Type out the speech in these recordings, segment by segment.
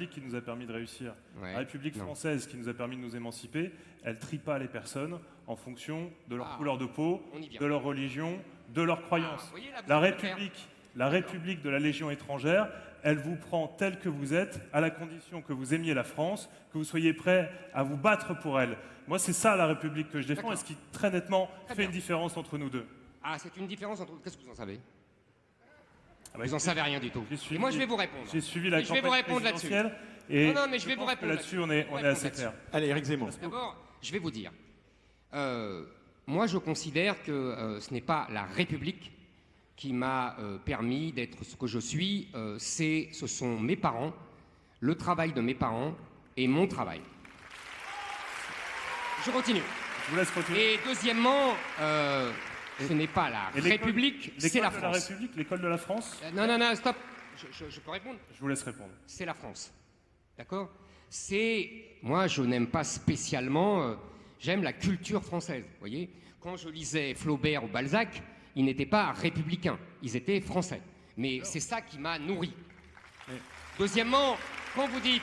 République qui nous a permis de réussir. Ouais, La République française qui nous a permis de nous émanciper, elle trie pas les personnes en fonction de leur couleur de peau, de leur religion, de leur croyance. Vous voyez, là, vous La êtes clair. République de la Légion étrangère, elle vous prend tel que vous êtes, à la condition que vous aimiez la France, que vous soyez prêt à vous battre pour elle. Moi, c'est ça la République que je défends, et ce qui, très nettement, fait une différence entre nous deux. Ah, c'est une différence entre... Qu'est-ce que vous en savez? Ah bah, Vous en savez rien du tout. Suivi, Et moi, je vais vous répondre. J'ai suivi la Et je vais vous campagne répondre là-dessus. présidentielle, et Non, mais je vais vous répondre là-dessus, on est assez clair. Allez, Éric Zemmour. D'abord, je vais vous dire. Moi, je considère que ce n'est pas la République qui m'a permis d'être ce que je suis. Ce sont mes parents, le travail de mes parents et mon travail. Je continue. Je vous laisse continuer. Et deuxièmement, ce n'est pas la République, c'est la L'école de la France. République, l'école de la France. Non, stop. Je peux répondre? Je vous laisse répondre. C'est la France. D'accord? Moi, je n'aime pas spécialement... j'aime la culture française, vous voyez? Quand je lisais Flaubert ou Balzac, ils n'étaient pas républicains, ils étaient français. Mais c'est ça qui m'a nourri. Deuxièmement, quand vous dites...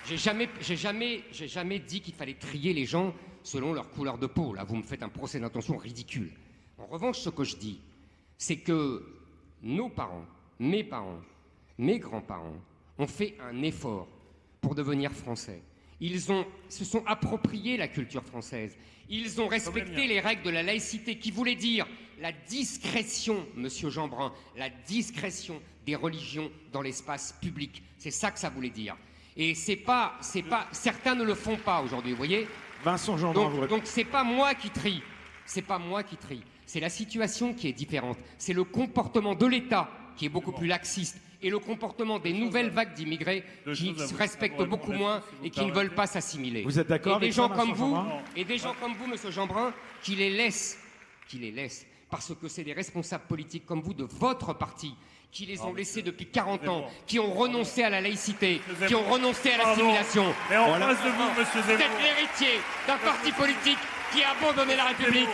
J'ai jamais dit qu'il fallait trier les gens selon leur couleur de peau. Là, vous me faites un procès d'intention ridicule. En revanche, ce que je dis, c'est que nos parents, mes grands-parents, ont fait un effort pour devenir français. Ils se sont appropriés la culture française. Ils ont respecté les règles de la laïcité, qui voulait dire la discrétion, monsieur Jeanbrun, la discrétion des religions dans l'espace public. C'est ça que ça voulait dire. Et certains ne le font pas aujourd'hui, vous voyez? Vincent Jeanbrun, Donc c'est pas moi qui trie. C'est pas moi qui trie. C'est la situation qui est différente. C'est le comportement de l'État qui est beaucoup plus laxiste et le comportement des nouvelles vagues d'immigrés qui se respectent beaucoup moins et qui ne veulent pas s'assimiler. Vous êtes d'accord avec ça, Vincent Jeanbrun ? Et des gens comme vous, monsieur Jeanbrun, qui les laissent, parce que c'est des responsables politiques comme vous de votre parti qui les ont laissés depuis 40 ans, qui ont renoncé à la laïcité, qui ont renoncé à l'assimilation. Et en face de vous, monsieur Vous Zemmour. êtes l'héritier d'un parti politique qui a abandonné la République